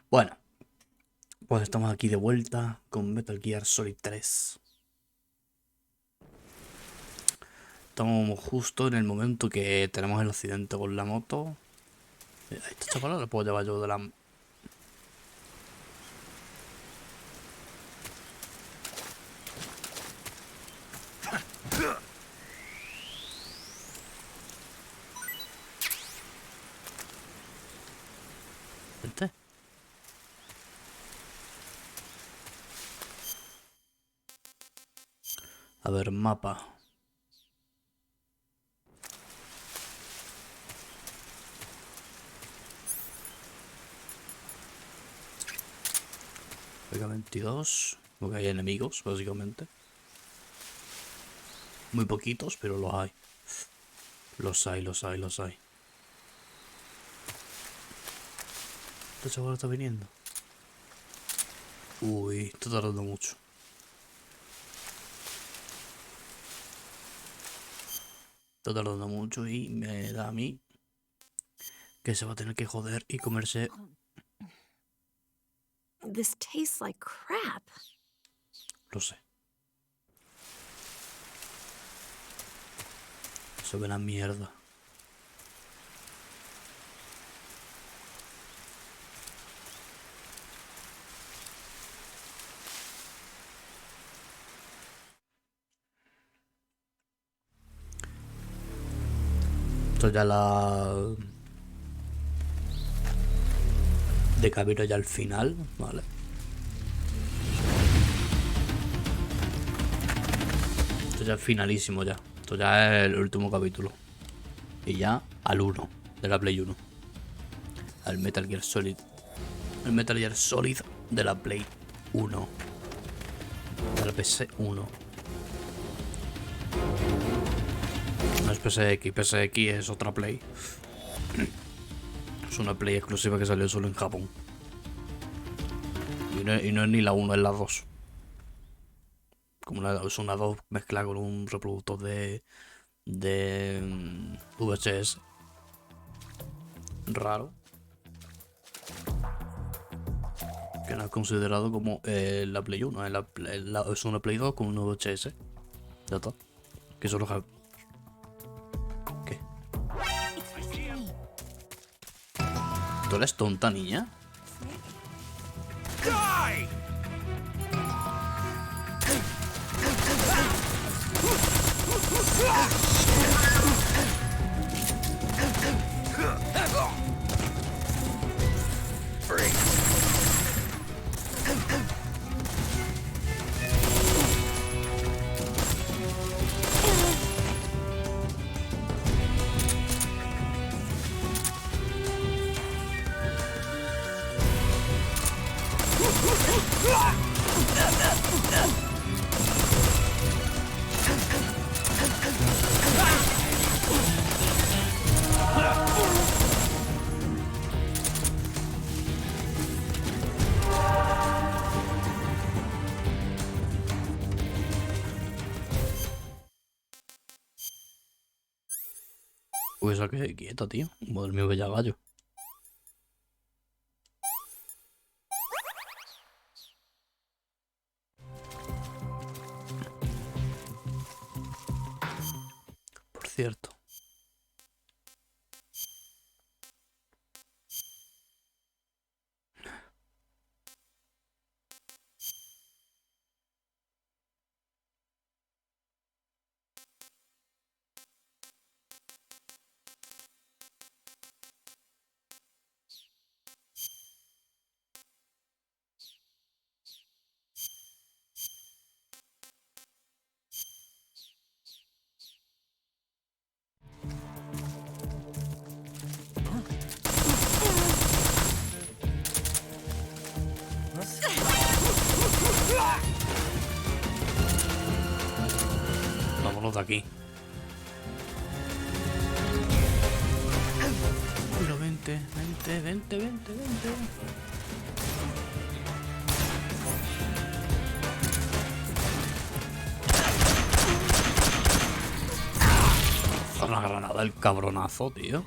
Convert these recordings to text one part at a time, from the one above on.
Bueno, pues estamos aquí de vuelta con Metal Gear Solid 3. Estamos justo en el momento que tenemos el accidente con la moto. A esta chavala la puedo llevar yo de la... Vente. A ver, mapa. Venga, 22. Porque hay enemigos, básicamente. Muy poquitos, pero los hay. Los hay. Esta chavala está viniendo. Uy, está tardando mucho. Está tardando mucho y me da a mí que se va a tener que joder y comerse... This tastes like crap. Lo sé. Eso ve la mierda. Esto ya la... de camino ya al final, ¿vale? Esto ya es finalísimo ya. Esto ya es el último capítulo. Y ya al 1 de la Play 1. Al Metal Gear Solid. El Metal Gear Solid de la Play 1. De la PC 1. No es PSX, PSX es otra Play. Es una Play exclusiva que salió solo en Japón. Y no es ni la 1, es la 2. Es una 2 mezclada con un reproductor de VHS. Raro. Que no es considerado como la Play 1. Es una Play 2 con un VHS. Ya está. Que solo... ¿Qué? ¿Tú eres tonta, niña? Uy, esa que quieta, tío. Madre mía, bella gallo. Por cierto. Vámonos de aquí. Pero vente. Una granada el cabronazo, tío.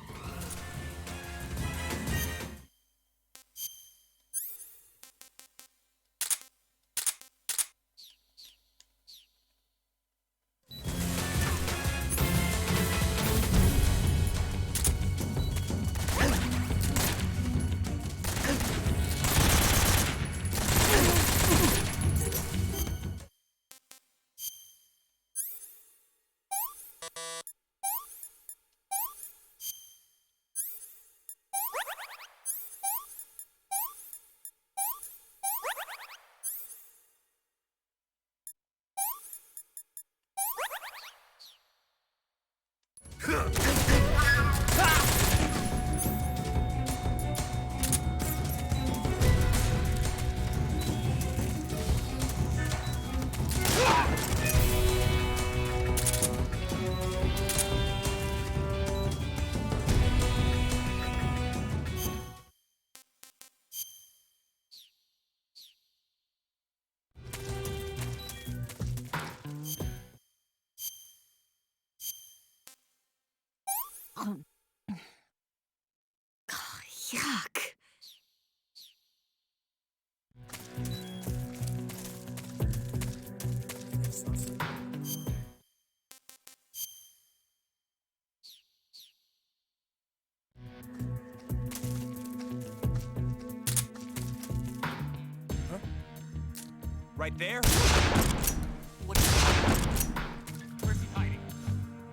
Right there?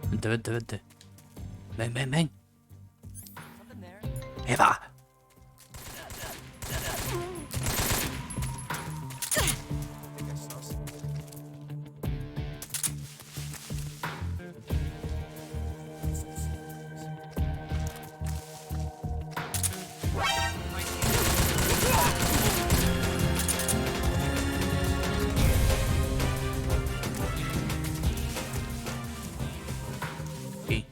Vente, vente, vente. Ven, ven, ven. Something there. Eva. I think I saw something. Aquí.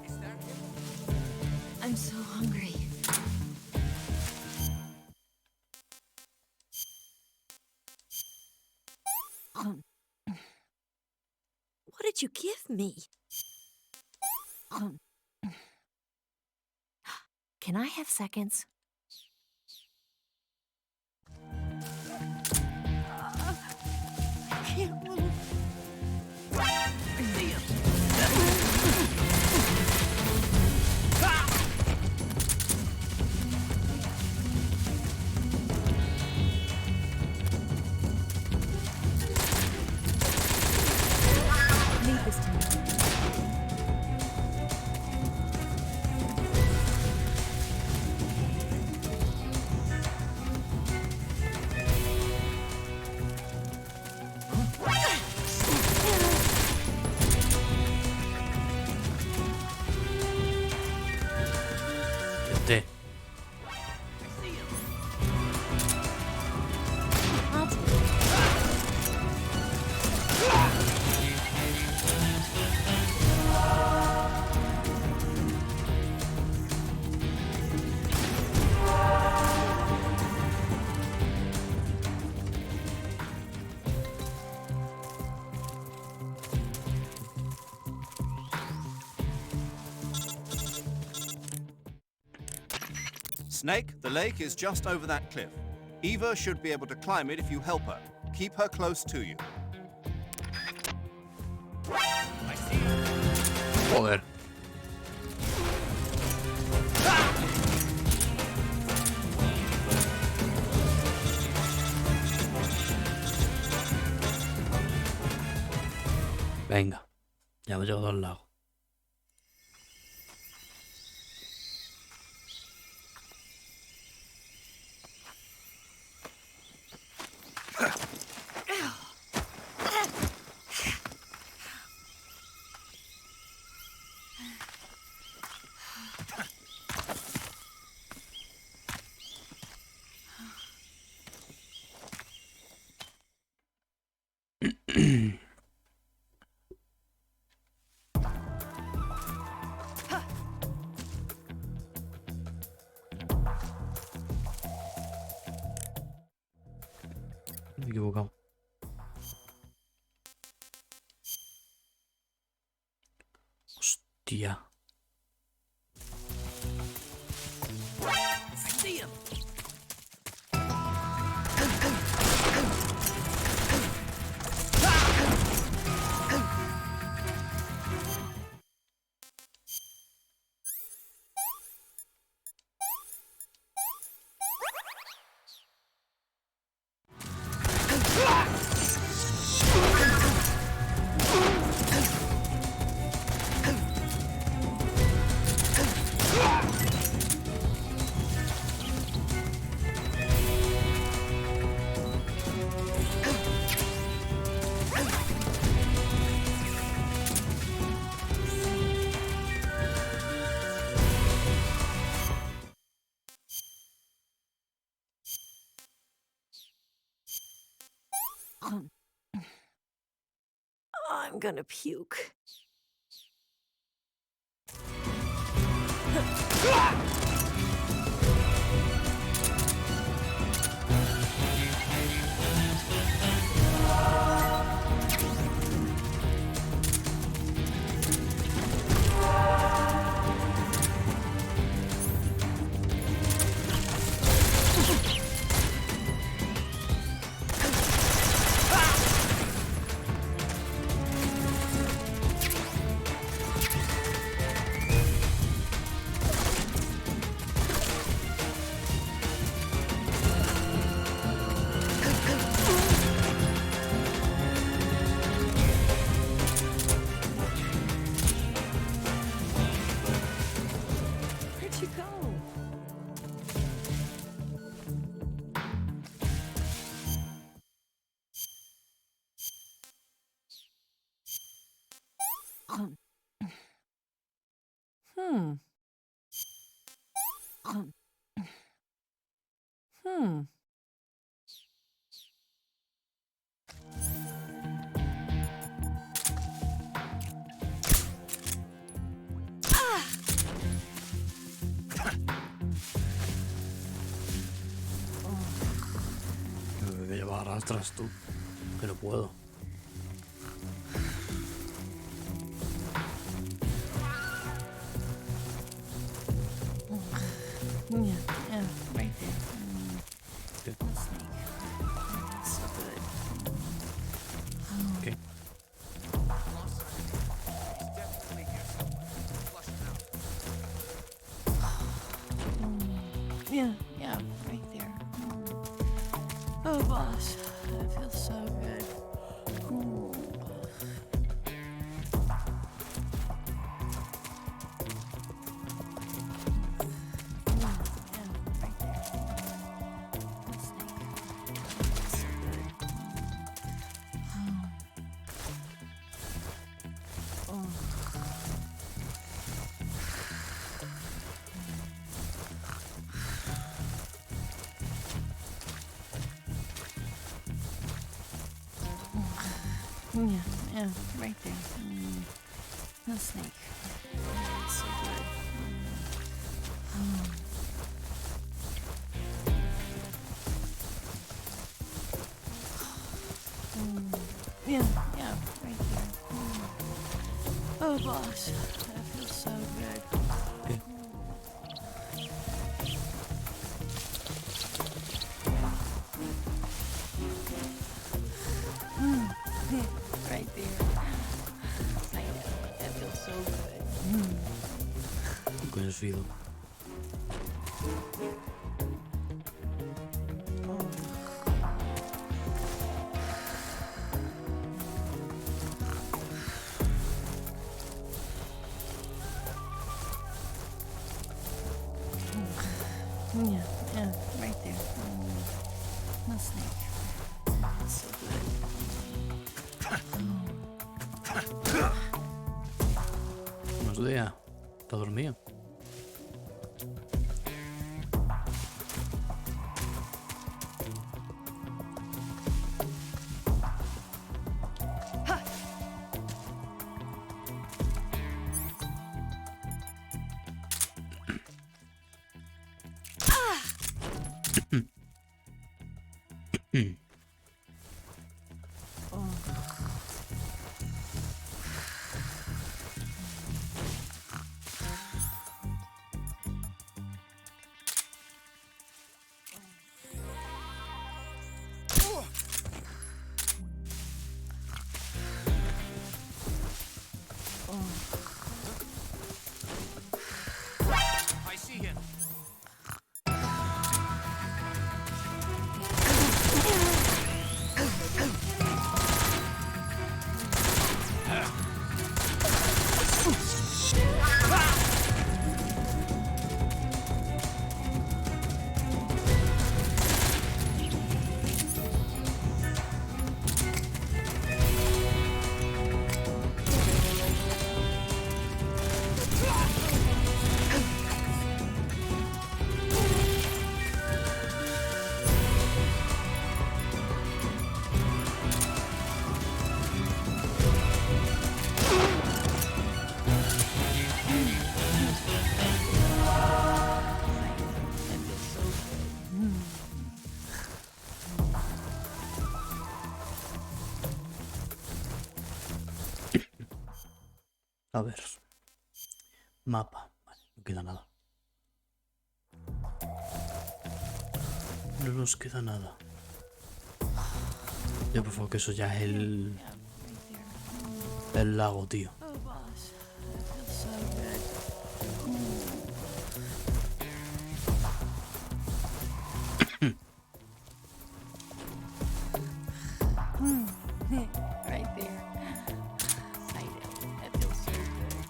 Is that him? I'm so hungry. What did you give me? Can I have seconds? I can't move. Leave this to me. Vente. I'll take it. Snake, the lake is just over that cliff. Eva should be able to climb it if you help her. Keep her close to you. Joder. Venga. Ya hemos llegado al lago. Me he equivocado. Hostia. I'm gonna puke. Hmm. Hmm. Que lleva arrastras tú. Que no puedo. Yeah, yeah, right there. Okay. The snake. That's so good. Okay. He's definitely here somewhere. Flush him out. Yeah, yeah, right there. Oh, boss, that feels so good. Mm. Yeah, right there. The snake. That's so good. Oh. Yeah, yeah, right there. The snake. That's so good. Yeah, yeah, right there. Oh, boss, that feels so good. Okay. Right there. I know, that feels so good. Conocido. Yeah, yeah, right there. The snake. That's so good. Buenos días. ¿Está dormido? I see him. That feels so good. A ver. Mapa. Vale, no queda nada. No nos queda nada. Ya, por favor, que eso ya es el Yeah, right there. lago, tío. Oh, boss, that feels so good. Right there. I know, that feels so good.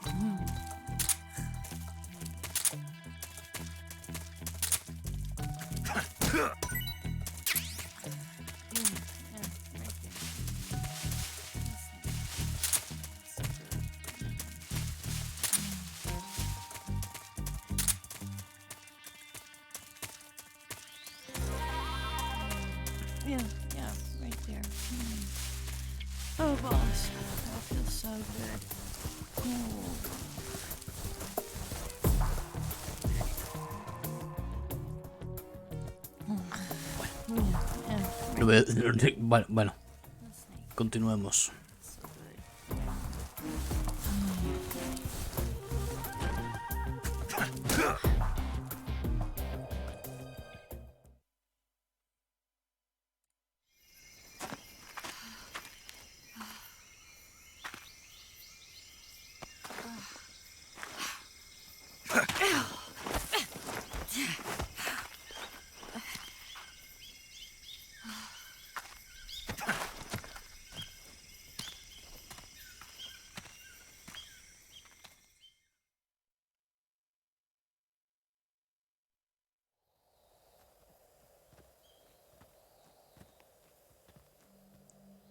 Yeah, right there. So good. Yeah, right there. Oh, boss, that feels so good. Bueno, continuemos.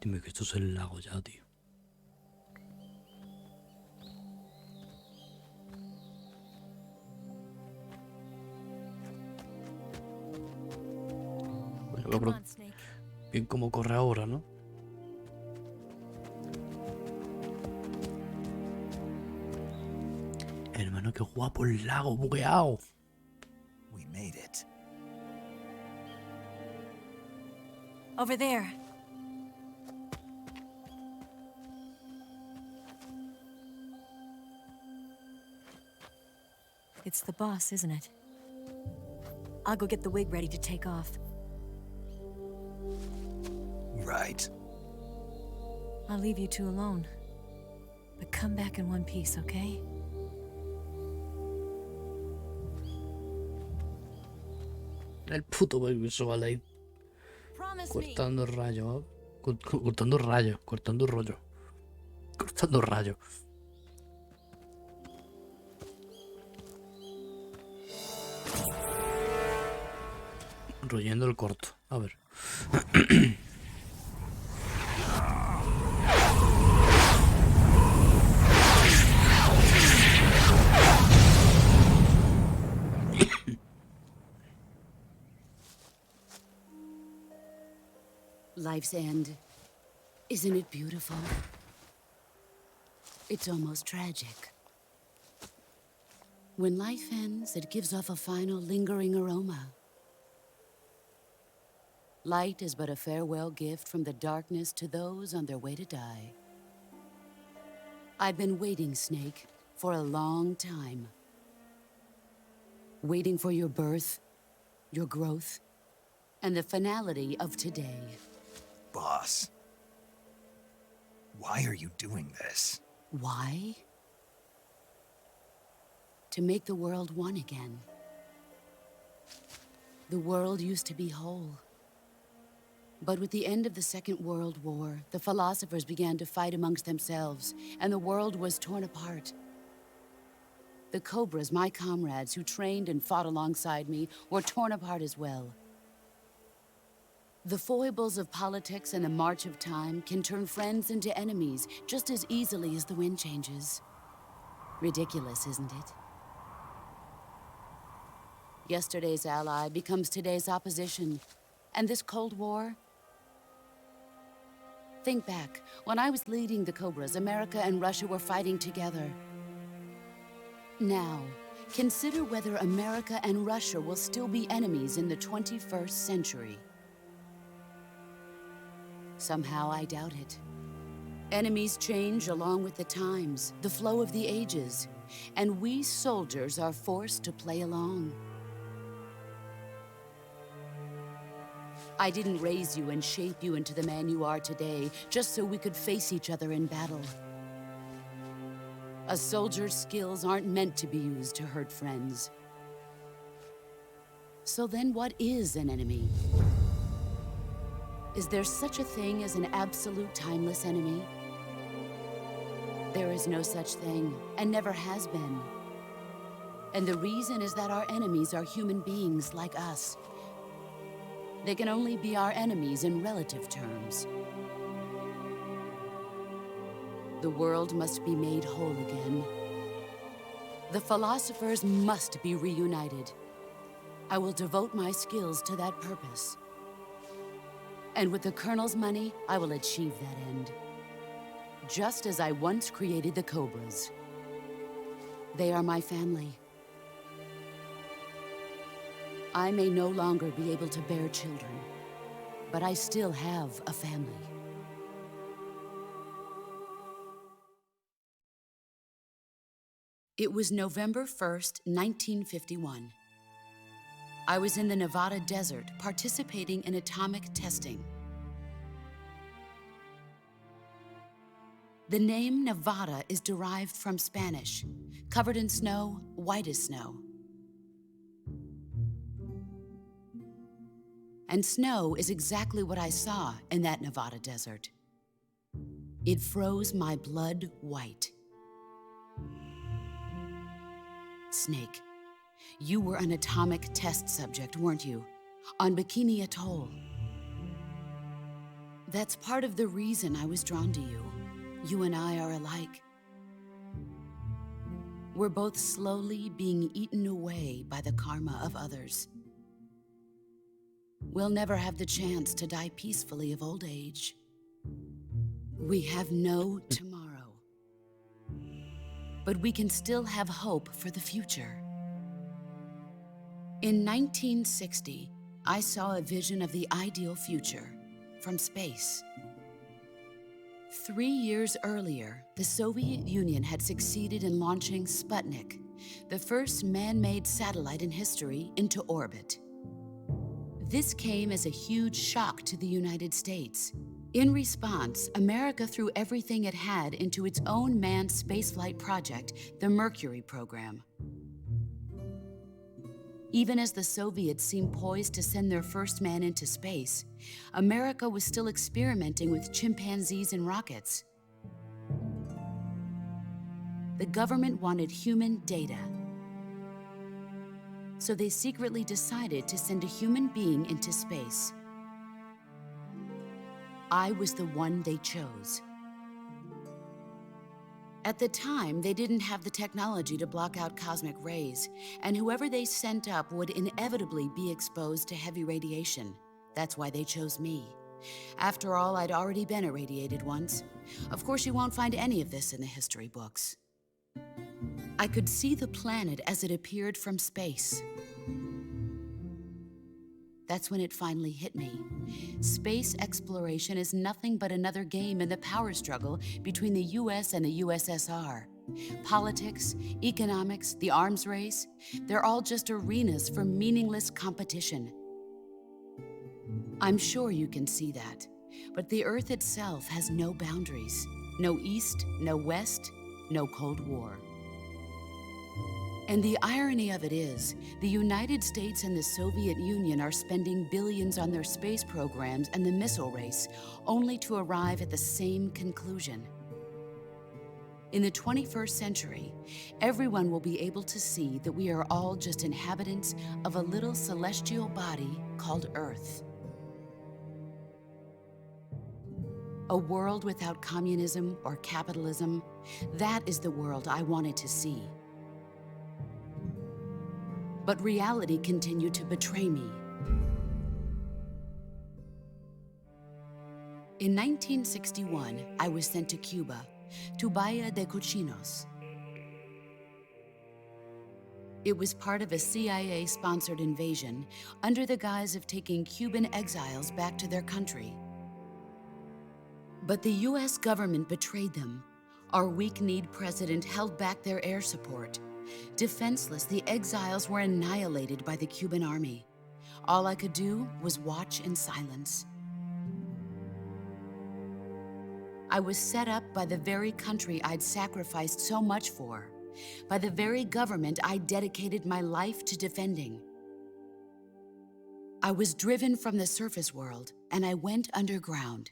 Dime que esto es el lago ya, tío. Bueno, Come on, Snake. bien como corre ahora, ¿no? Hermano, qué guapo el lago, bugueado. We made it. Over there. It's the boss, isn't it? I'll go get the wig ready to take off. Right. I'll leave you two alone. But come back in one piece, okay? El puto visual ahí. Promise me. Cortando rayos. Cortando rayos. Cortando rollo. Cortando rayos. Royendo el corto. A ver. Life's end. Isn't it beautiful? It's almost tragic. When life ends, it gives off a final lingering aroma. Light is but a farewell gift from the darkness to those on their way to die. I've been waiting, Snake, for a long time. Waiting for your birth, your growth, and the finality of today. Boss. Why are you doing this? Why? To make the world one again. The world used to be whole. But with the end of the Second World War, the philosophers began to fight amongst themselves, and the world was torn apart. The Cobras, my comrades who trained and fought alongside me, were torn apart as well. The foibles of politics and the march of time can turn friends into enemies just as easily as the wind changes. Ridiculous, isn't it? Yesterday's ally becomes today's opposition. And this Cold War? Think back. When I was leading the Cobras, America and Russia were fighting together. Now, consider whether America and Russia will still be enemies in the 21st century. Somehow I doubt it. Enemies change along with the times, the flow of the ages, and we soldiers are forced to play along. I didn't raise you and shape you into the man you are today just so we could face each other in battle. A soldier's skills aren't meant to be used to hurt friends. So then what is an enemy? Is there such a thing as an absolute timeless enemy? There is no such thing, and never has been. And the reason is that our enemies are human beings like us. They can only be our enemies in relative terms. The world must be made whole again. The philosophers must be reunited. I will devote my skills to that purpose. And with the Colonel's money, I will achieve that end. Just as I once created the Cobras. They are my family. I may no longer be able to bear children, but I still have a family. It was November 1st, 1951. I was in the Nevada desert participating in atomic testing. The name Nevada is derived from Spanish, covered in snow, white as snow. And snow is exactly what I saw in that Nevada desert. It froze my blood white. Snake, you were an atomic test subject, weren't you? On Bikini Atoll. That's part of the reason I was drawn to you. You and I are alike. We're both slowly being eaten away by the karma of others. We'll never have the chance to die peacefully of old age. We have no tomorrow. But we can still have hope for the future. In 1960, I saw a vision of the ideal future from space. 3 years earlier, the Soviet Union had succeeded in launching Sputnik, the first man-made satellite in history, into orbit. This came as a huge shock to the United States. In response, America threw everything it had into its own manned spaceflight project, the Mercury program. Even as the Soviets seemed poised to send their first man into space, America was still experimenting with chimpanzees and rockets. The government wanted human data. So they secretly decided to send a human being into space. I was the one they chose. At the time, they didn't have the technology to block out cosmic rays, and whoever they sent up would inevitably be exposed to heavy radiation. That's why they chose me. After all, I'd already been irradiated once. Of course, you won't find any of this in the history books. I could see the planet as it appeared from space. That's when it finally hit me. Space exploration is nothing but another game in the power struggle between the US and the USSR. Politics, economics, the arms race, they're all just arenas for meaningless competition. I'm sure you can see that, but the Earth itself has no boundaries. No East, no West, no Cold War. And the irony of it is, the United States and the Soviet Union are spending billions on their space programs and the missile race, only to arrive at the same conclusion. In the 21st century, everyone will be able to see that we are all just inhabitants of a little celestial body called Earth. A world without communism or capitalism, that is the world I wanted to see. But reality continued to betray me. In 1961, I was sent to Cuba, to Bahia de Cochinos. It was part of a CIA-sponsored invasion under the guise of taking Cuban exiles back to their country. But the US government betrayed them. Our weak-kneed president held back their air support. Defenseless, the exiles were annihilated by the Cuban army. All I could do was watch in silence. I was set up by the very country I'd sacrificed so much for, by the very government I dedicated my life to defending. I was driven from the surface world, and I went underground.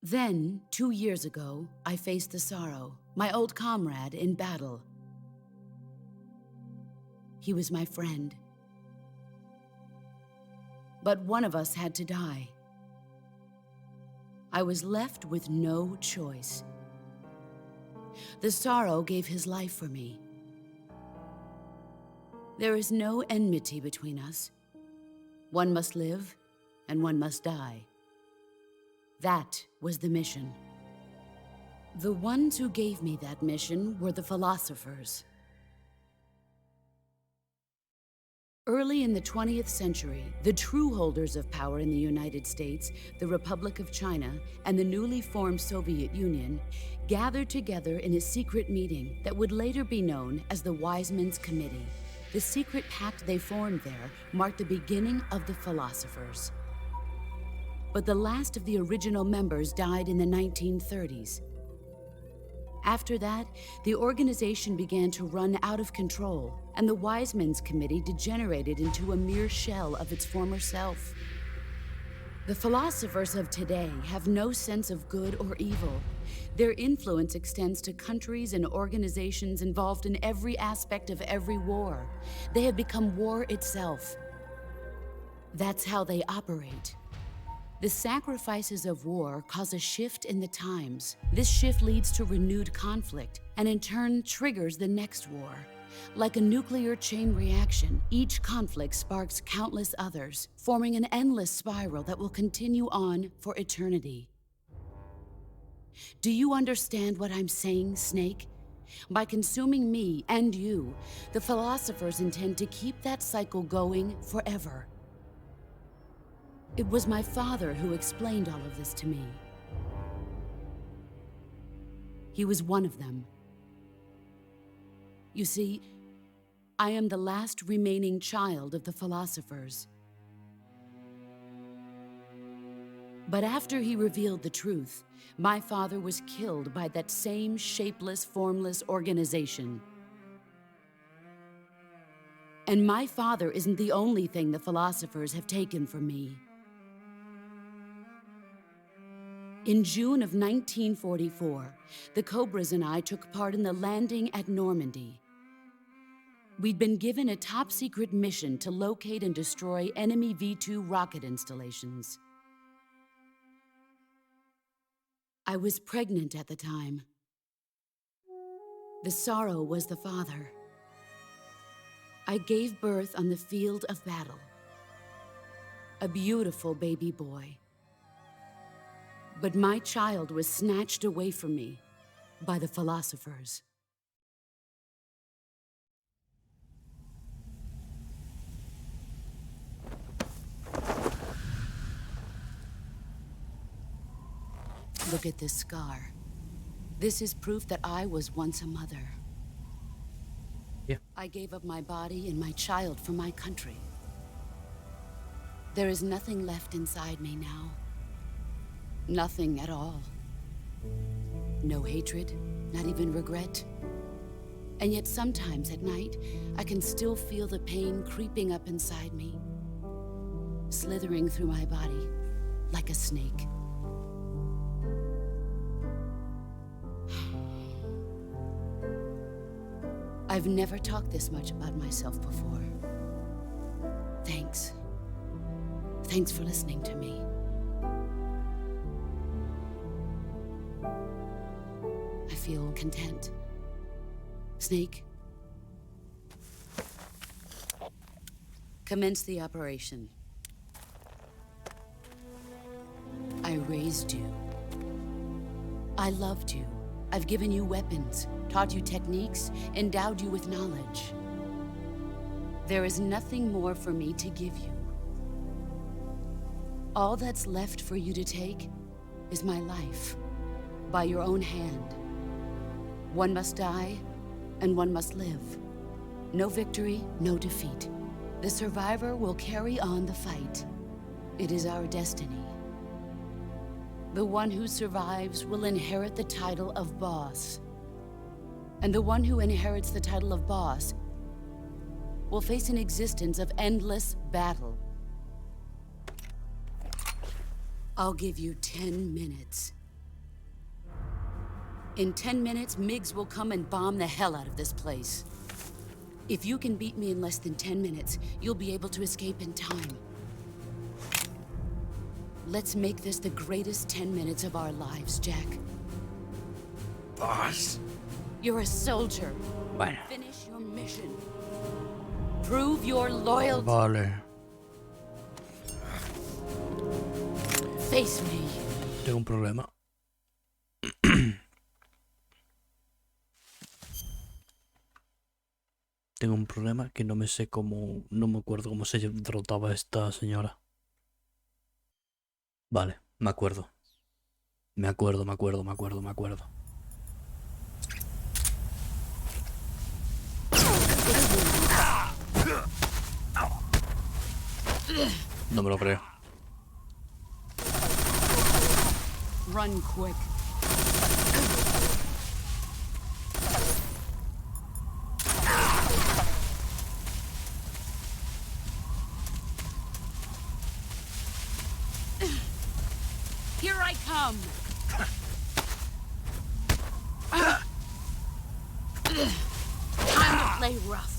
Then, 2 years ago, I faced the Sorrow, my old comrade in battle. He was my friend. But one of us had to die. I was left with no choice. The Sorrow gave his life for me. There is no enmity between us. One must live, and one must die. That was the mission. The ones who gave me that mission were the philosophers. Early in the 20th century, the true holders of power in the United States, the Republic of China, and the newly formed Soviet Union gathered together in a secret meeting that would later be known as the Wise Men's Committee. The secret pact they formed there marked the beginning of the philosophers. But the last of the original members died in the 1930s. After that, the organization began to run out of control, and the Wise Men's Committee degenerated into a mere shell of its former self. The philosophers of today have no sense of good or evil. Their influence extends to countries and organizations involved in every aspect of every war. They have become war itself. That's how they operate. The sacrifices of war cause a shift in the times. This shift leads to renewed conflict, and in turn triggers the next war. Like a nuclear chain reaction, each conflict sparks countless others, forming an endless spiral that will continue on for eternity. Do you understand what I'm saying, Snake? By consuming me and you, the philosophers intend to keep that cycle going forever. It was my father who explained all of this to me. He was one of them. You see, I am the last remaining child of the philosophers. But after he revealed the truth, my father was killed by that same shapeless, formless organization. And my father isn't the only thing the philosophers have taken from me. In June of 1944, the Cobras and I took part in the landing at Normandy. We'd been given a top-secret mission to locate and destroy enemy V-2 rocket installations. I was pregnant at the time. The sorrow was the father. I gave birth on the field of battle. A beautiful baby boy. But my child was snatched away from me by the philosophers. Look at this scar. This is proof that I was once a mother. Yeah. I gave up my body and my child for my country. There is nothing left inside me now. Nothing at all. No hatred, not even regret. And yet sometimes at night, I can still feel the pain creeping up inside me, slithering through my body like a snake. I've never talked this much about myself before. Thanks. Thanks for listening to me. I feel content. Snake, commence the operation. I raised you. I loved you. I've given you weapons, taught you techniques, endowed you with knowledge. There is nothing more for me to give you. All that's left for you to take is my life, by your own hand. One must die, and one must live. No victory, no defeat. The survivor will carry on the fight. It is our destiny. The one who survives will inherit the title of boss. And the one who inherits the title of boss will face an existence of endless battle. I'll give you 10 minutes. In 10 minutes, MiGs will come and bomb the hell out of this place. If you can beat me in less than 10 minutes, you'll be able to escape in time. Let's make this the greatest 10 minutes of our lives, Jack. Boss? You're a soldier. Bueno, Finish your mission. Prove your loyalty. vale. Face me. Tengo un problema. Tengo un problema que no me sé cómo... No me acuerdo cómo se derrotaba esta señora. Vale, me acuerdo. Me acuerdo. No me lo creo. Run quick. Here I come. Time to play rough.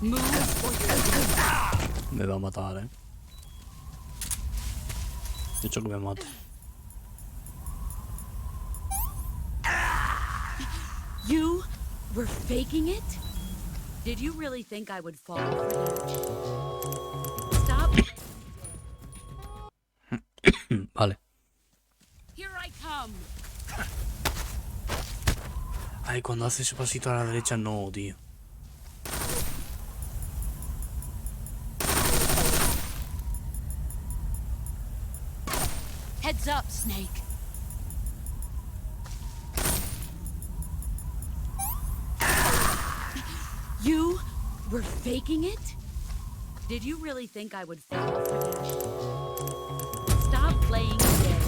Move or you're Me va a matar, De hecho que me mate. You were faking it? Did you really think I would fall for that? Stop. Vale. Here I come. Ay, cuando hace ese pasito a la derecha, no, tío. Heads up, Snake. You were faking it? Did you really think I would fall for that? Stop playing dead.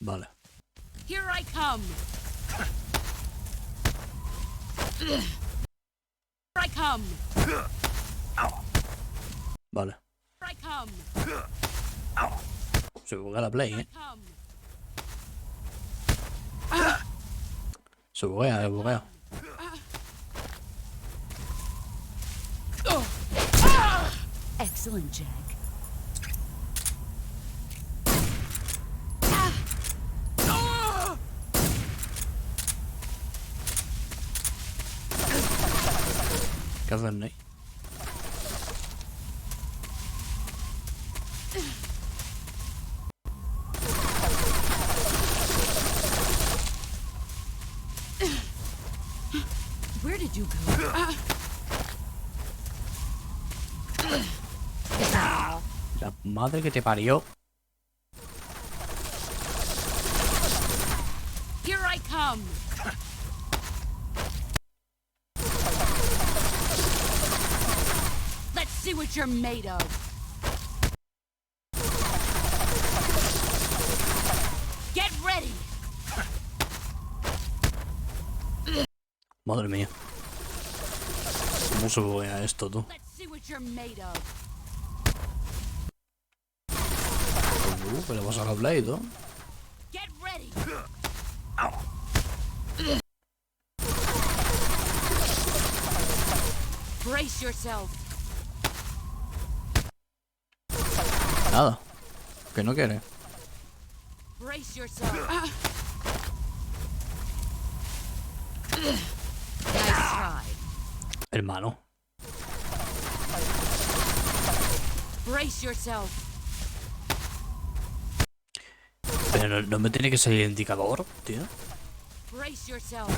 Vale. Here I come. Here I come. Vale. Here I come. Se buguea la play, Here I come. Se buguea, Excellent, Jack. ¿Qué hacen, Ney? Where did you go? La madre que te parió. Here I come. Let's see what you're made of. Get ready. Madre mía. ¿Cómo se buguea esto, tú? Let's see what you're made of. Que le vas a la play, tú. Get ready. Brace yourself. Nada. Que no quiere. Brace yourself. Nice try. Hermano. Brace yourself. Pero no me tiene que salir el indicador, tío. Brace yourself.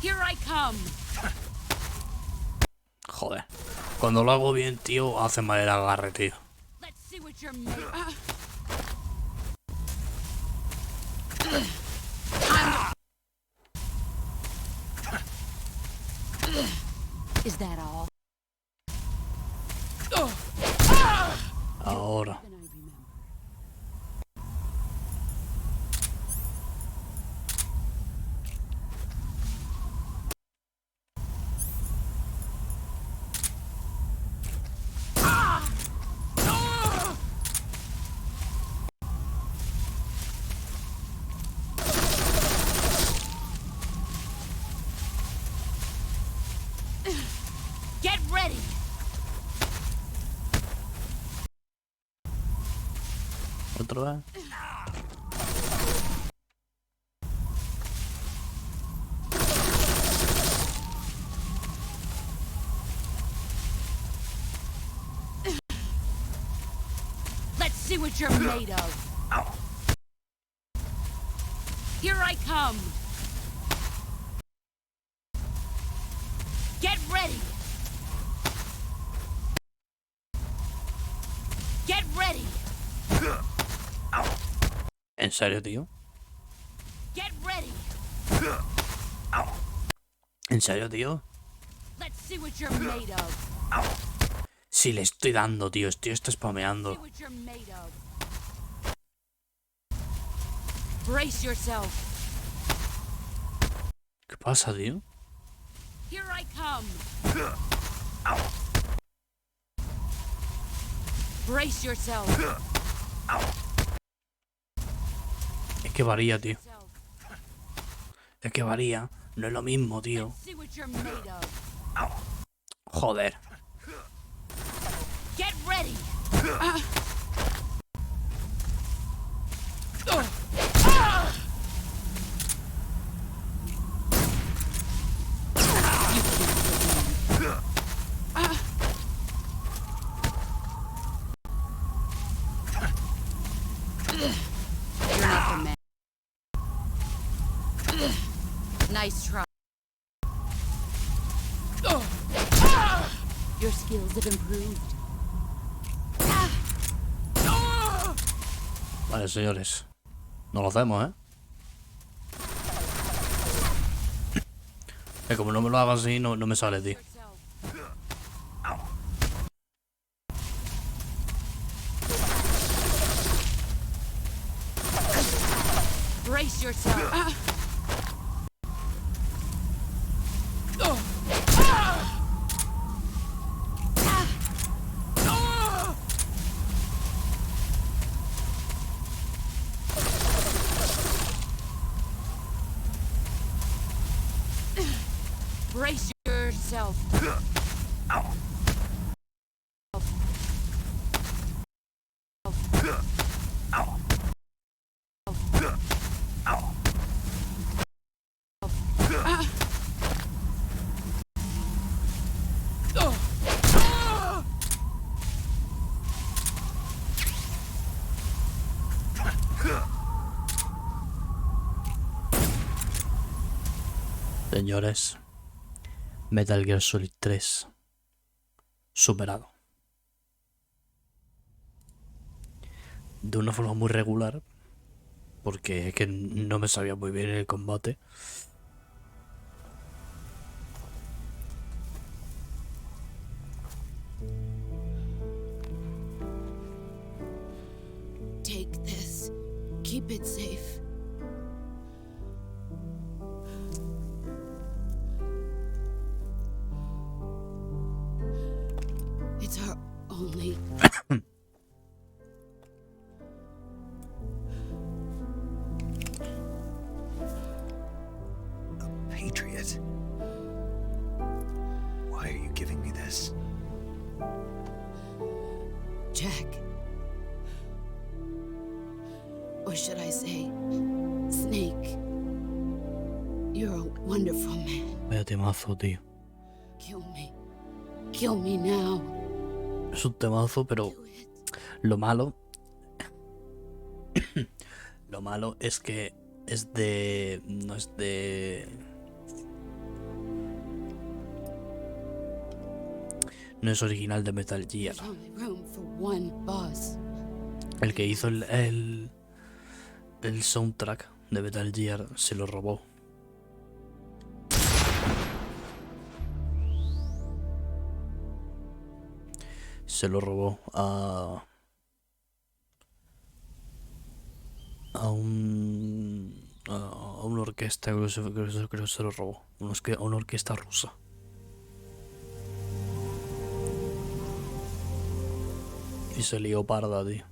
Here I come. Joder. Cuando lo hago bien, tío, hace mal el agarre, tío. Let's see what you're made of. Is that all? Ahora. Then I remember. Get ready. Otra vez. what you're made of. Here I come. Get ready. Get ready. ¿En serio, tío? Get ready. ¿En serio, tío? Let's see what you're made of. Sí, le estoy dando, tío. Estoy See spameando. what you're made of. Brace yourself. ¿Qué pasa, tío? Here I come. Brace yourself. Es que varía, tío. Es que varía. No es lo mismo, tío. See what you're made of. Joder. Get ready. You're not the man. Nice try. Your skills have improved. Vale, señores. No lo hacemos, ¿eh? Que como no me lo hagas así, no me sale, tío. Brace yourself. Brace yourself. Señores, Metal Gear Solid 3 superado. De una forma muy regular, porque es que no me sabía muy bien el combate. Take this. Keep it safe. It's our only. A patriot? Why are you giving me this? Jack. Or should I say, Snake. You're a wonderful man. Vaya temazo, tío. Kill me. Kill me now. Es un temazo, pero Do it. lo malo... lo malo es que es de... no es de... no es original de Metal Gear. There's only room for one boss. El que hizo el soundtrack de Metal Gear se lo robó. Se lo robó a una orquesta, creo que se lo robó. A una orquesta rusa. Y se lió parda, tío.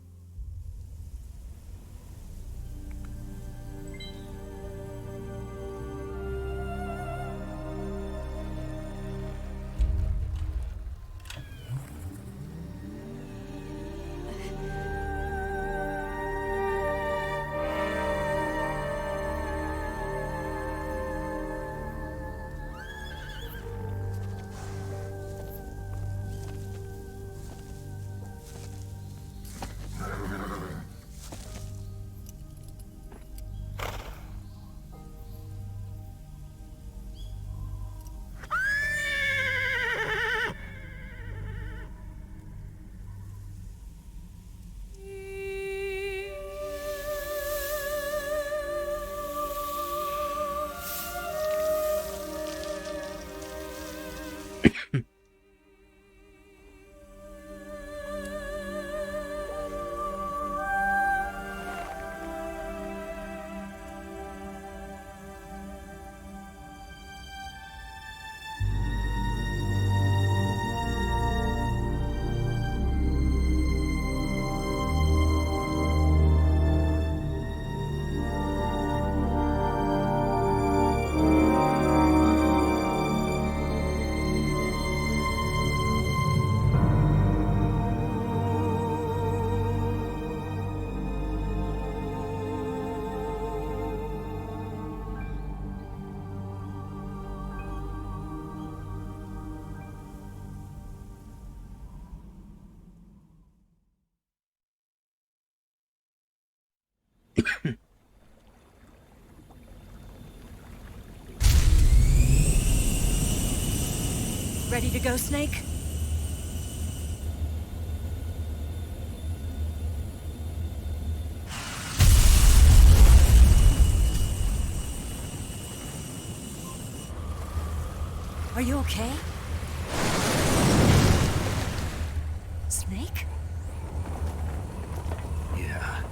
Ready to go, Snake? Are you okay? Snake? Yeah.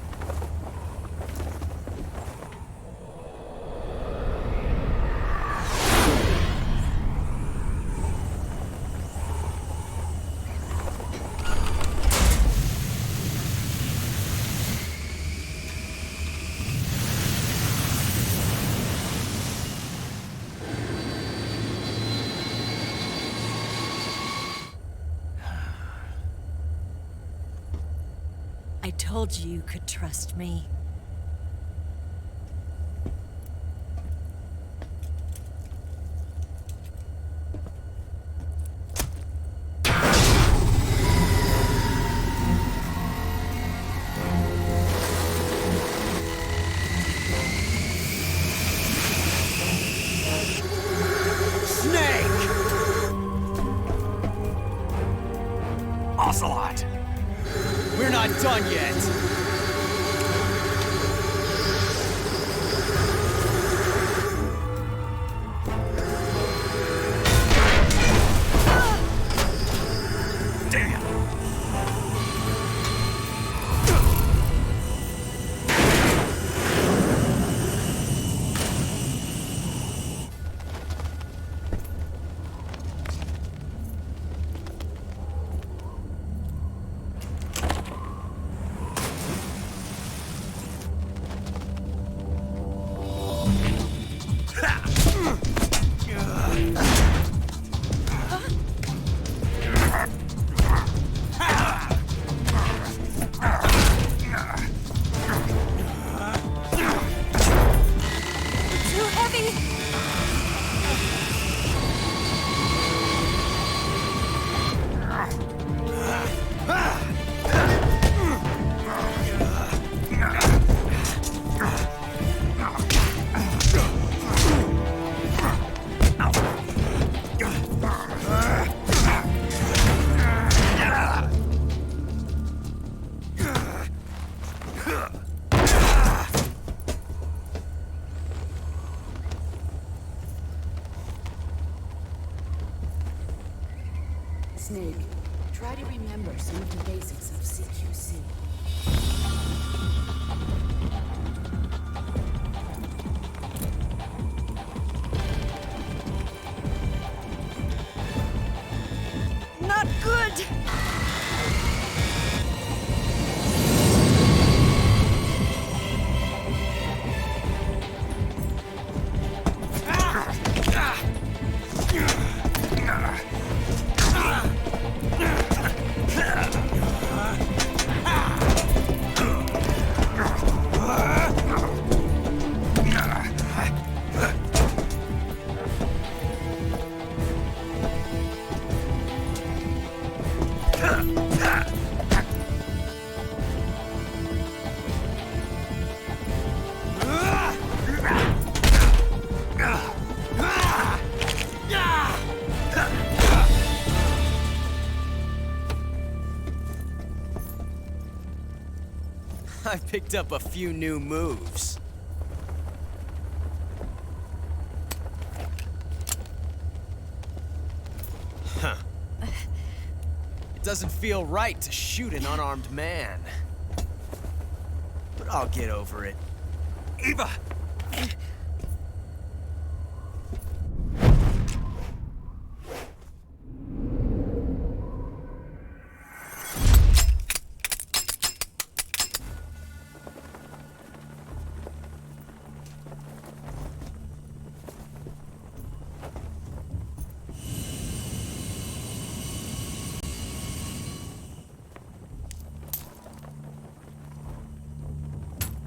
I told you you could trust me. Snake! Ocelot! We're not done yet! Damn! Too heavy! Snake, try to remember some of the basics of CQC. Not good! I picked up a few new moves. doesn't feel right to shoot an unarmed man. But I'll get over it. Eva!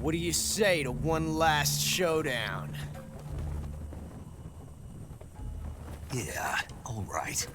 What do you say to one last showdown? Yeah, all right.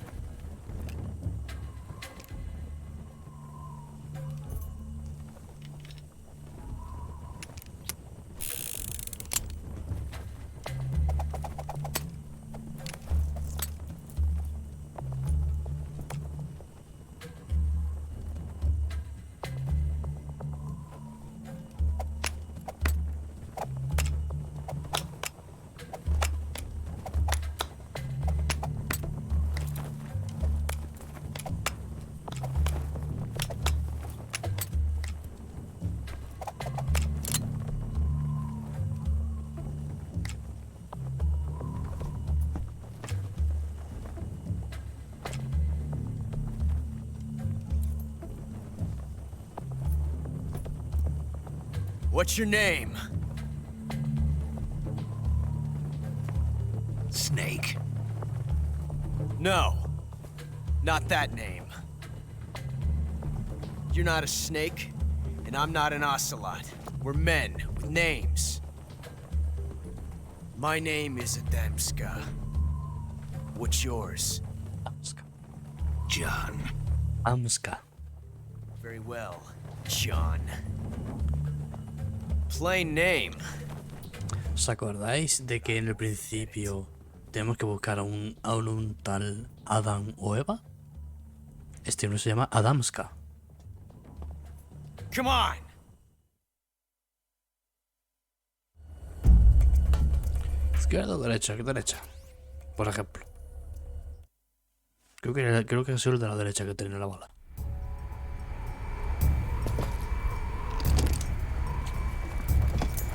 What's your name? Snake. No. Not that name. You're not a snake, and I'm not an ocelot. We're men with names. My name is Adamska. What's yours? John. Amska. Very well, John. Plain name. ¿Os acordáis de que en el principio tenemos que buscar a un tal Adam o Eva? Este uno se llama Adamska. Come on! Izquierda o derecha, ¿qué derecha? Por ejemplo. Creo que ha sido el de la derecha que tiene la bala.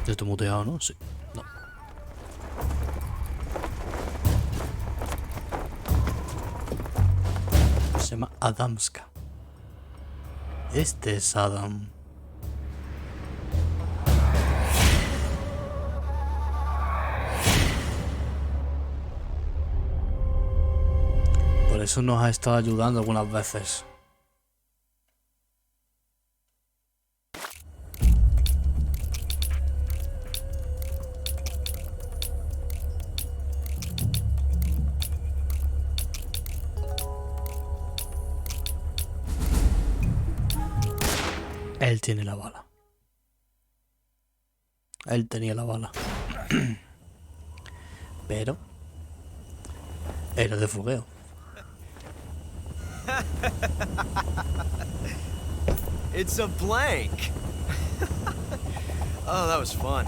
Estoy muteado, ¿no? Sí. No. Se llama Adamska. Este es Adam. Por eso nos ha estado ayudando algunas veces. Él tiene la bala. Él tenía la bala. Pero era de fogueo. It's a blank. Oh, that was fun.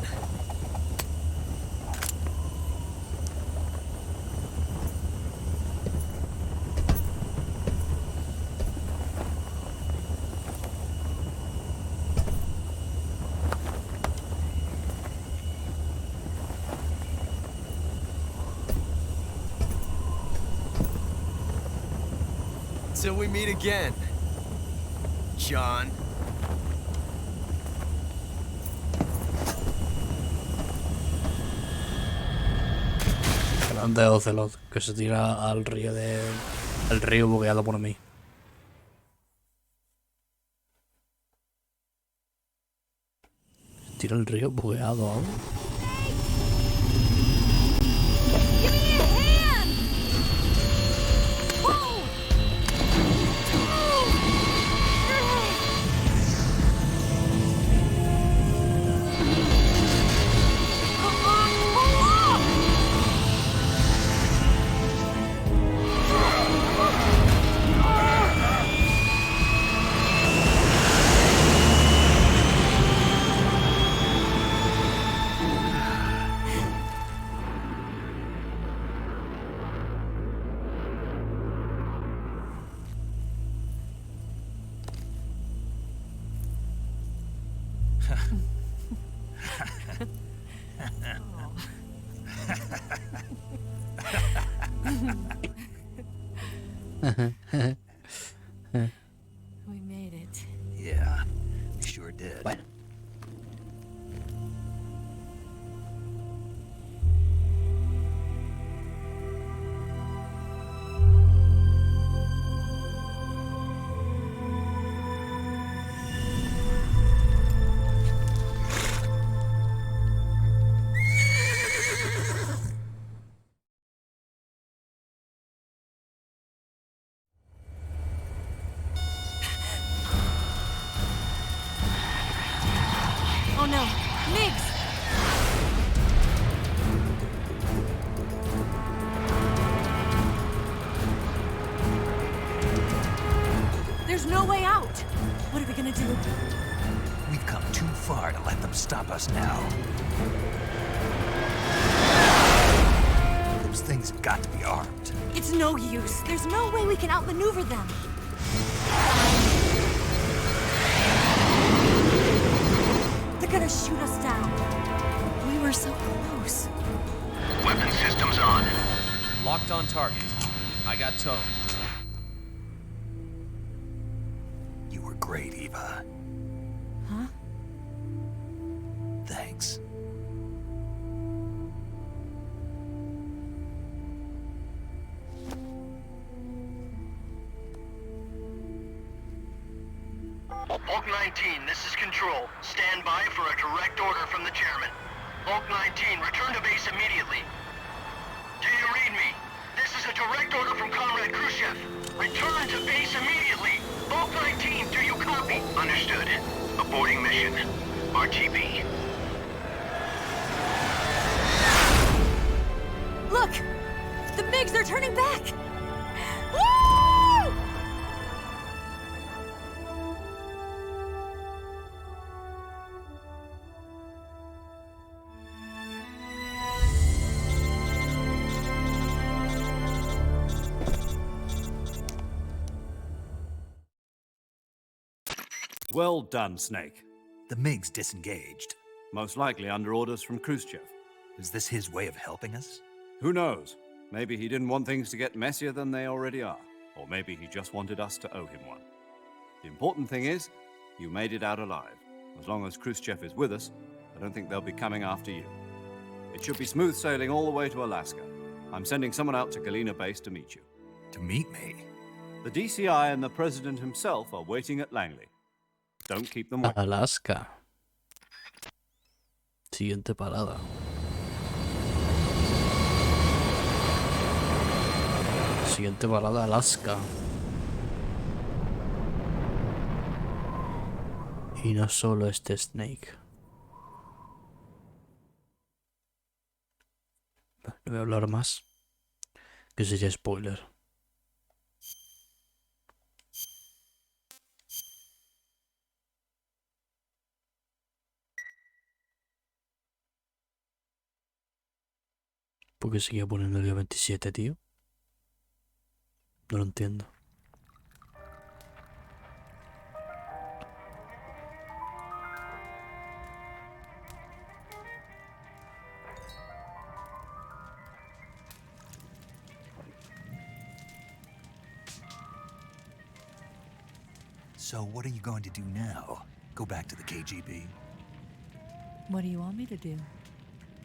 Till we meet again, John. Grande Ocelot que se tira al río el río bugueado por mí. Se tira el río bugueado aún. We made it. Yeah, we sure did. Bueno. Oh no, Migs! There's no way out! What are we gonna do? We've come too far to let them stop us now. Those things have got to be armed. It's no use. There's no way we can outmaneuver them. They're gonna shoot us down. We were so close. Weapon systems on. Locked on target. I got tone. You were great, Eva. Huh? Thanks. Hulk 19, this is Control. Stand by for a direct order from the chairman. Hulk 19, return to base immediately. Do you read me? This is a direct order from Comrade Khrushchev. Return to base immediately. Hulk 19, do you copy? Understood. Aborting mission. RTB. Look! The Migs are turning back! Woo! Well done, Snake. The MiG's disengaged. Most likely under orders from Khrushchev. Is this his way of helping us? Who knows? Maybe he didn't want things to get messier than they already are. Or maybe he just wanted us to owe him one. The important thing is, you made it out alive. As long as Khrushchev is with us, I don't think they'll be coming after you. It should be smooth sailing all the way to Alaska. I'm sending someone out to Galena Base to meet you. To meet me? The DCI and the President himself are waiting at Langley. Don't keep them waiting. Alaska. Siguiente parada. Siguiente parada, Alaska. Y no solo este Snake. No voy a hablar más, que sería spoiler. ¿Por qué seguía poniendo el día 27, tío? No lo entiendo. So what are you going to do now? Go back to the KGB? What do you want me to do?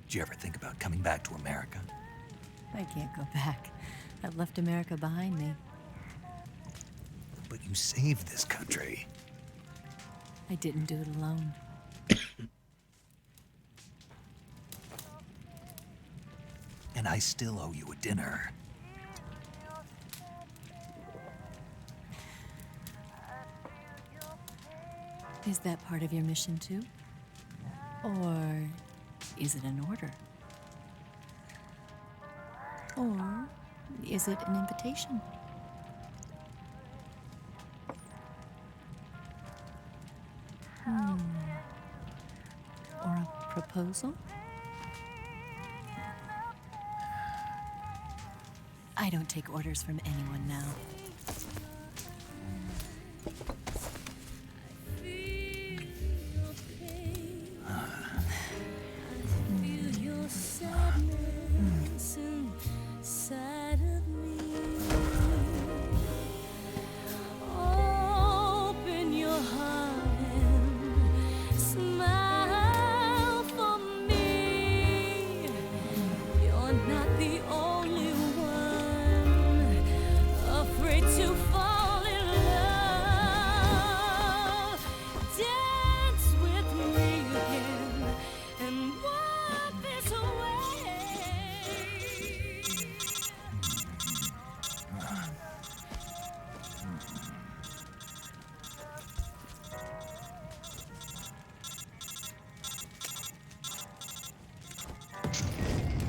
Did you ever think about coming back to America? I can't go back. I've left America behind me. But you saved this country. I didn't do it alone. And I still owe you a dinner. Is that part of your mission too? Or is it an order? Or is it an invitation? Or a proposal? I don't take orders from anyone now. not the only one afraid to fall in love. Dance with me again and walk this way.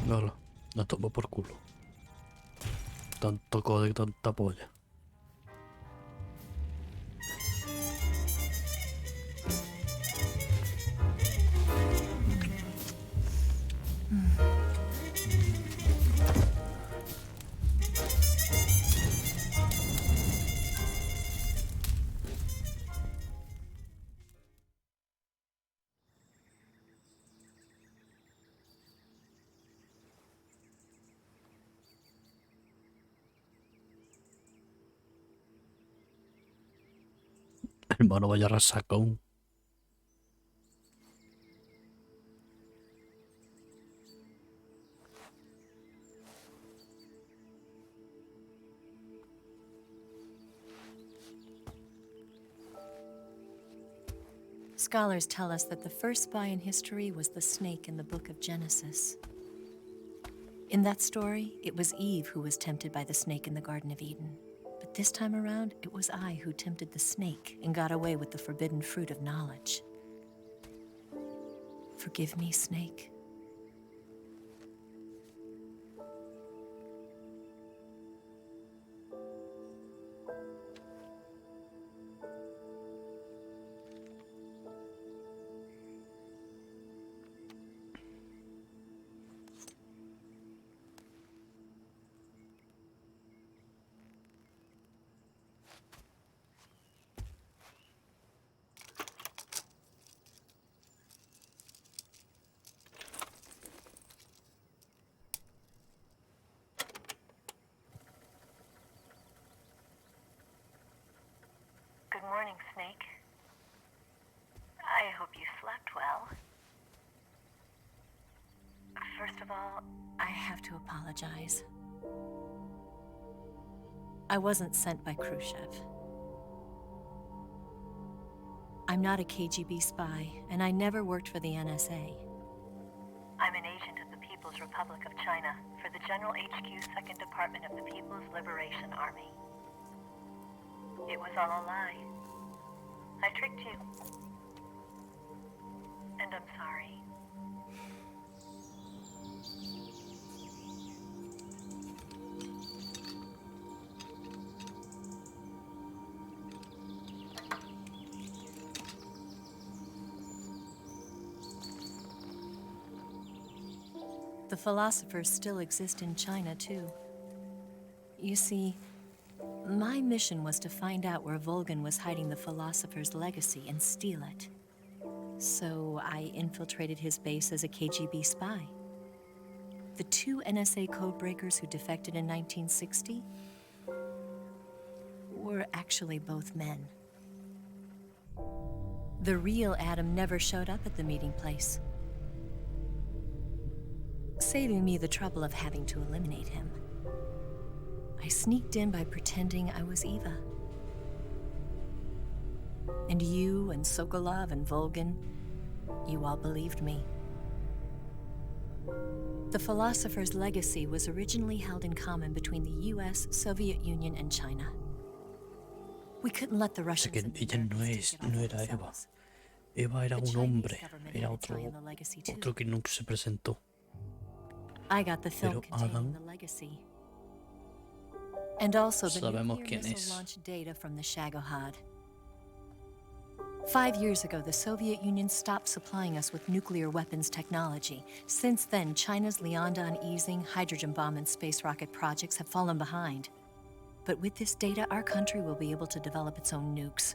Hola, nos tomó por culo. Tanto code y tanta polla. Hermano, vaya rasacón. Scholars tell us that the first spy in history was the snake in the book of Genesis. In that story, it was Eve who was tempted by the snake in the Garden of Eden. But this time around, it was I who tempted the snake and got away with the forbidden fruit of knowledge. Forgive me, snake. Good morning, Snake. I hope you slept well. First of all, I have to apologize. I wasn't sent by Khrushchev. I'm not a KGB spy, and I never worked for the NSA. I'm an agent of the People's Republic of China for the General HQ 2nd Department of the People's Liberation Army. It was all a lie. I tricked you. And I'm sorry. The philosophers still exist in China, too. You see, my mission was to find out where Volgan was hiding the philosopher's legacy and steal it. So I infiltrated his base as a KGB spy. The two NSA codebreakers who defected in 1960 were actually both men. The real Adam never showed up at the meeting place, saving me the trouble of having to eliminate him. I sneaked in by pretending I was Eva. And you and Sokolov and Volgan, you all believed me. The philosopher's legacy was originally held in common between the US, Soviet Union, and China. We couldn't let the Russians que ella no era Eva. Eva era un hombre. Era otro que nunca se presentó. I got the film containing the legacy. And also the nuclear missile launch data from the Shagohod. 5 years ago, the Soviet Union stopped supplying us with nuclear weapons technology. Since then, China's Liaodong easing, hydrogen bomb, and space rocket projects have fallen behind. But with this data, our country will be able to develop its own nukes.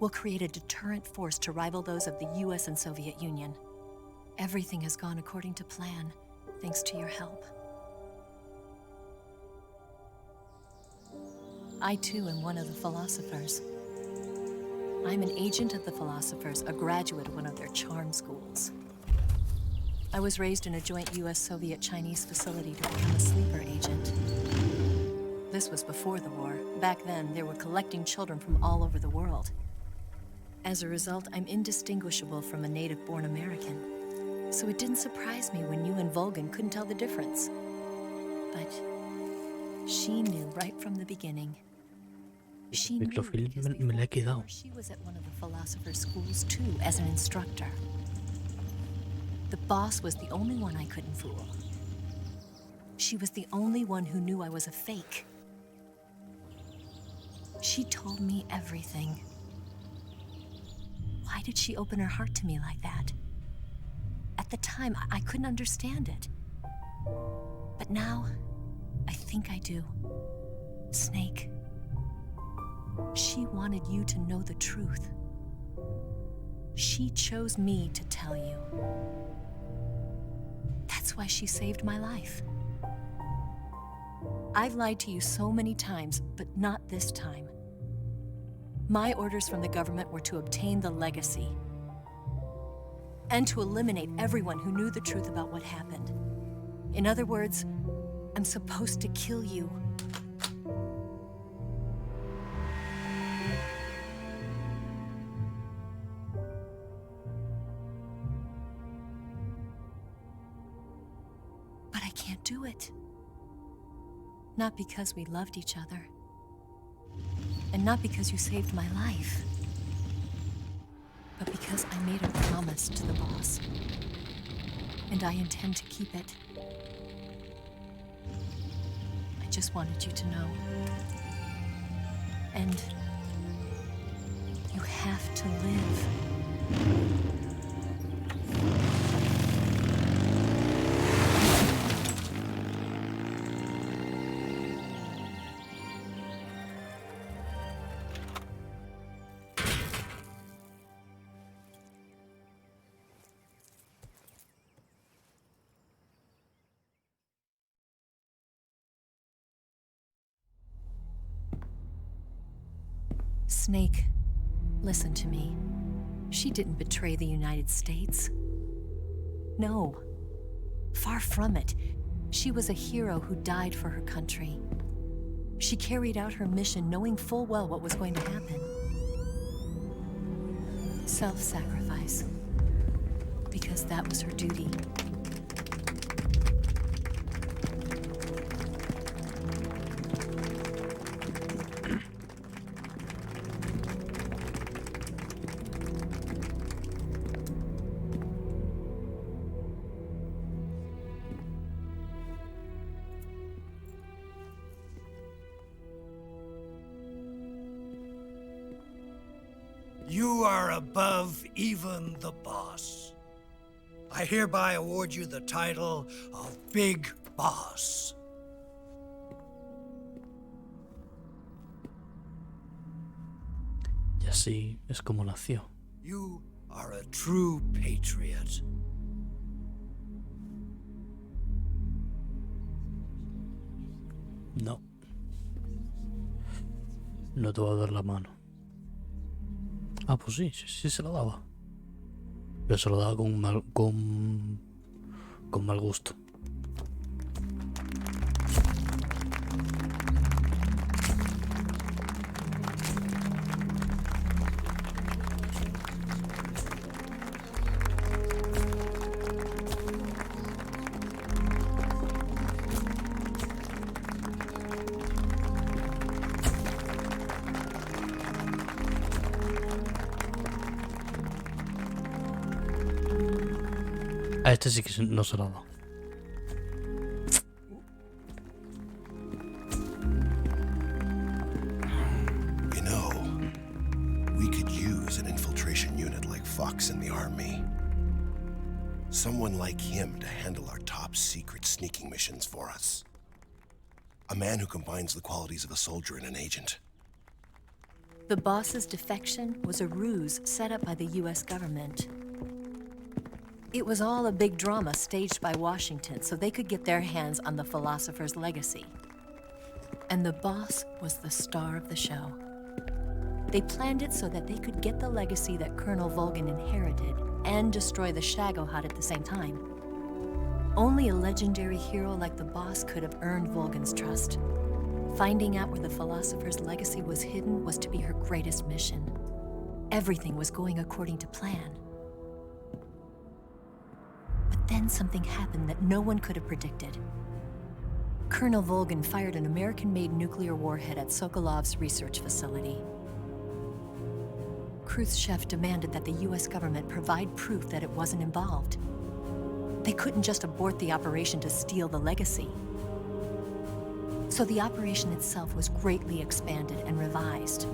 We'll create a deterrent force to rival those of the US and Soviet Union. Everything has gone according to plan, thanks to your help. I too am one of the philosophers. I'm an agent of the philosophers, a graduate of one of their charm schools. I was raised in a joint US-Soviet-Chinese facility to become a sleeper agent. This was before the war. Back then, they were collecting children from all over the world. As a result, I'm indistinguishable from a native-born American. So it didn't surprise me when you and Vulcan couldn't tell the difference. But she knew right from the beginning. She knew Microfilm because me la he before the quedado. war, she was at one of the philosopher's schools too, as an instructor. The boss was the only one I couldn't fool. She was the only one who knew I was a fake. She told me everything. Why did she open her heart to me like that? At the time, I couldn't understand it. But now, I think I do. Snake. She wanted you to know the truth. She chose me to tell you. That's why she saved my life. I've lied to you so many times, but not this time. My orders from the government were to obtain the legacy and to eliminate everyone who knew the truth about what happened. In other words, I'm supposed to kill you. But I can't do it. Not because we loved each other. And not because you saved my life. But because I made a promise to the boss. And I intend to keep it. I just wanted you to know. And you have to live. Snake, listen to me. She didn't betray the United States. No. Far from it. She was a hero who died for her country. She carried out her mission knowing full well what was going to happen. Self-sacrifice. Because that was her duty. You are above even the boss. I hereby award you the title of Big Boss. Y así es como nació. You are a true patriot. No. No te voy a dar la mano. Ah, pues sí se la daba. Pero se lo daba con mal gusto. A este sí que no se lo ha dado. You know, we could use an infiltration unit like Fox in the army. Someone like him to handle our top secret sneaking missions for us. A man who combines the qualities of a soldier and an agent. The boss's defection was a ruse set up by the US government. It was all a big drama staged by Washington so they could get their hands on the philosopher's legacy. And the boss was the star of the show. They planned it so that they could get the legacy that Colonel Vulcan inherited and destroy the Shagohod at the same time. Only a legendary hero like the boss could have earned Volgan's trust. Finding out where the philosopher's legacy was hidden was to be her greatest mission. Everything was going according to plan. But then something happened that no one could have predicted. Colonel Volgan fired an American-made nuclear warhead at Sokolov's research facility. Khrushchev demanded that the US government provide proof that it wasn't involved. They couldn't just abort the operation to steal the legacy. So the operation itself was greatly expanded and revised.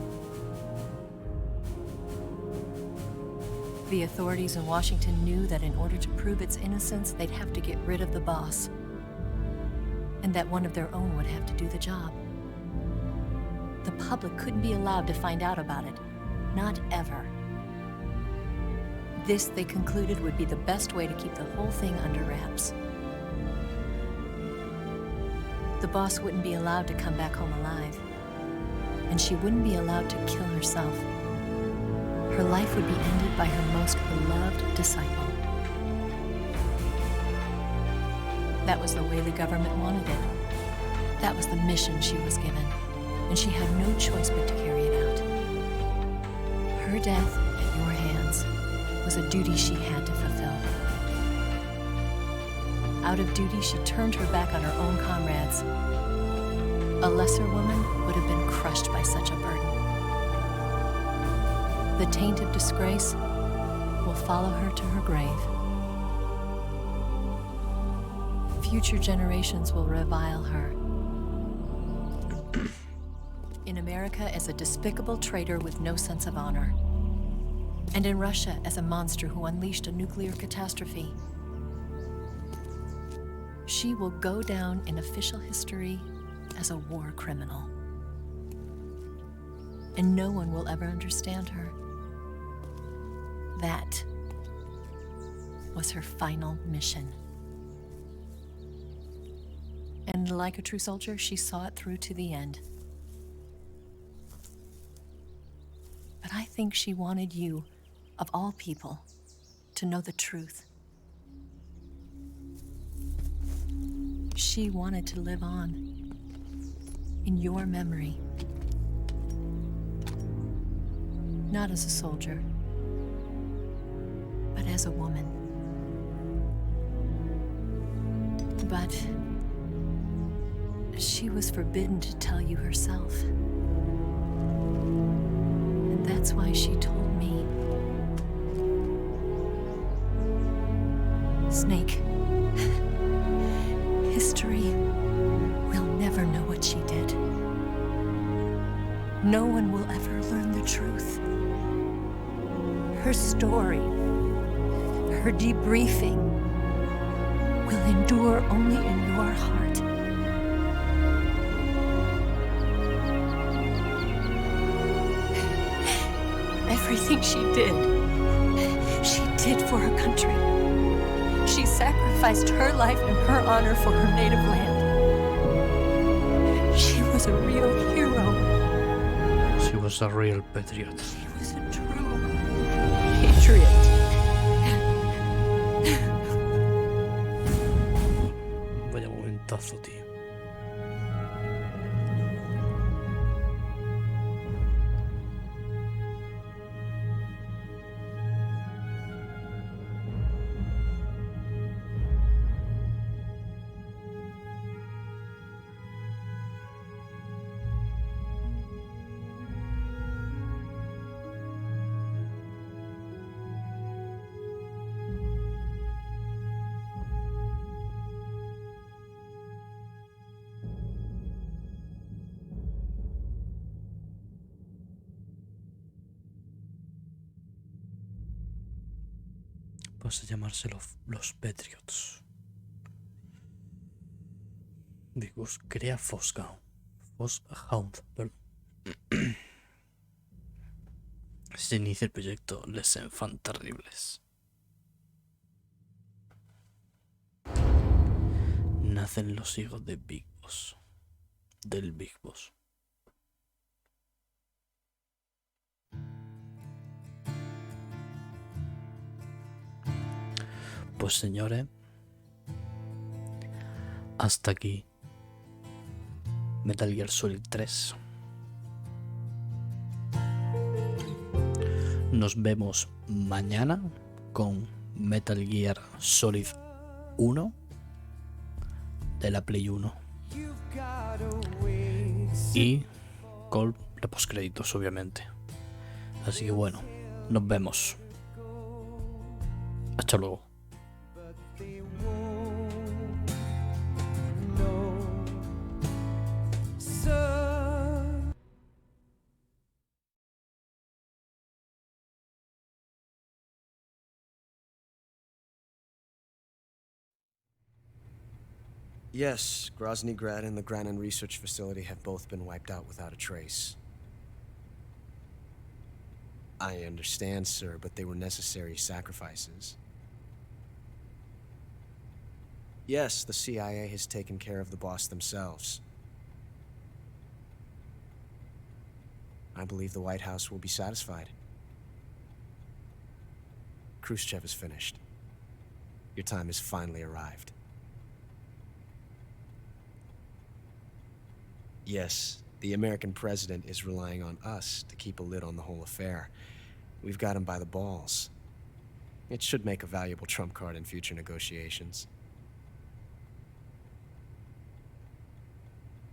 The authorities in Washington knew that in order to prove its innocence, they'd have to get rid of the boss, and that one of their own would have to do the job. The public couldn't be allowed to find out about it, not ever. This, they concluded, would be the best way to keep the whole thing under wraps. The boss wouldn't be allowed to come back home alive, and she wouldn't be allowed to kill herself. Her life would be ended by her most beloved disciple. That was the way the government wanted it. That was the mission she was given, and she had no choice but to carry it out. Her death at your hands was a duty she had to fulfill. Out of duty, she turned her back on her own comrades. A lesser woman would have been crushed by such a burden. The taint of disgrace will follow her to her grave. Future generations will revile her. In America as a despicable traitor with no sense of honor. And in Russia as a monster who unleashed a nuclear catastrophe. She will go down in official history as a war criminal. And no one will ever understand her. That was her final mission. And like a true soldier, she saw it through to the end. But I think she wanted you, of all people, to know the truth. She wanted to live on in your memory. Not as a soldier, but as a woman. But she was forbidden to tell you herself. And that's why she told me. Snake, history will never know what she did. No one will ever learn the truth. Her story, her debriefing, will endure only in your heart. Everything she did for her country. She sacrificed her life and her honor for her native land. She was a real hero. She was a real patriot. She was a true patriot. Vaya momentazo, tío. Pasa a llamarse los Patriots. Because crea Foshound, perdón. Se inicia el proyecto Les Enfants Terribles. Nacen los hijos de Big Boss. Del Big Boss. Pues señores, hasta aquí Metal Gear Solid 3. Nos vemos mañana con Metal Gear Solid 1 de la Play 1 y con los postcréditos, obviamente. Así que bueno, nos vemos. Hasta luego. Yes, Grozny Grad and the Granin Research Facility have both been wiped out without a trace. I understand, sir, but they were necessary sacrifices. Yes, the CIA has taken care of the boss themselves. I believe the White House will be satisfied. Khrushchev is finished. Your time has finally arrived. Yes, the American president is relying on us to keep a lid on the whole affair. We've got him by the balls. It should make a valuable trump card in future negotiations.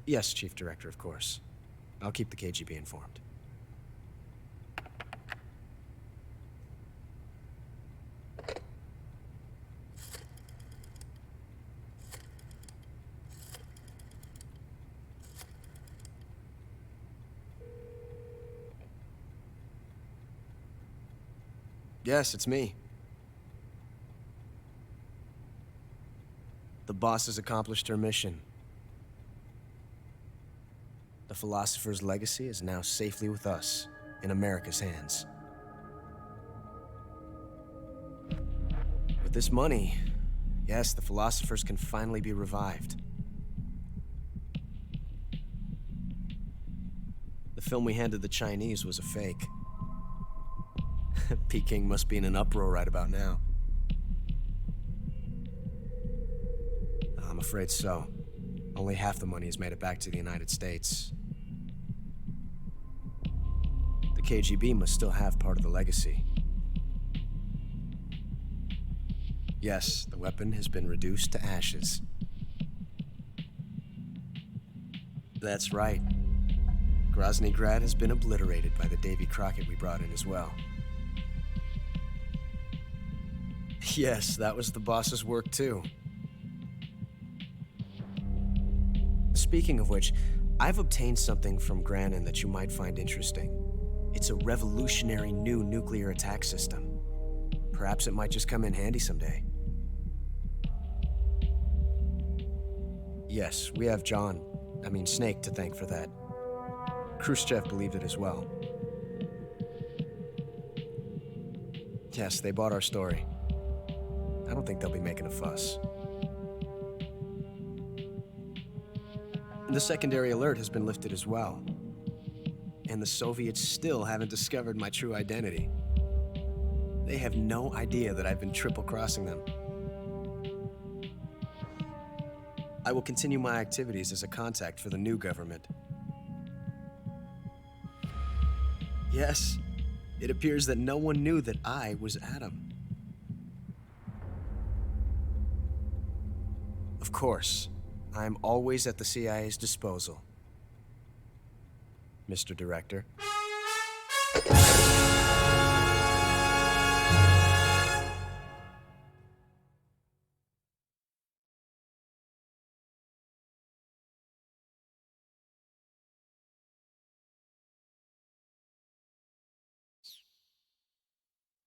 Yes, Chief Director, of course. I'll keep the KGB informed. Yes, it's me. The boss has accomplished her mission. The philosopher's legacy is now safely with us, in America's hands. With this money, yes, the philosophers can finally be revived. The film we handed the Chinese was a fake. Peking must be in an uproar right about now. I'm afraid so. Only half the money has made it back to the United States. The KGB must still have part of the legacy. Yes, the weapon has been reduced to ashes. That's right. Grozny Grad has been obliterated by the Davy Crockett we brought in as well. Yes, that was the boss's work too. Speaking of which, I've obtained something from Granin that you might find interesting. It's a revolutionary new nuclear attack system. Perhaps it might just come in handy someday. Yes, we have Snake to thank for that. Khrushchev believed it as well. Yes, they bought our story. I don't think they'll be making a fuss. The secondary alert has been lifted as well. And the Soviets still haven't discovered my true identity. They have no idea that I've been triple-crossing them. I will continue my activities as a contact for the new government. Yes, it appears that no one knew that I was Adam. Of course, I'm always at the CIA's disposal, Mr. Director.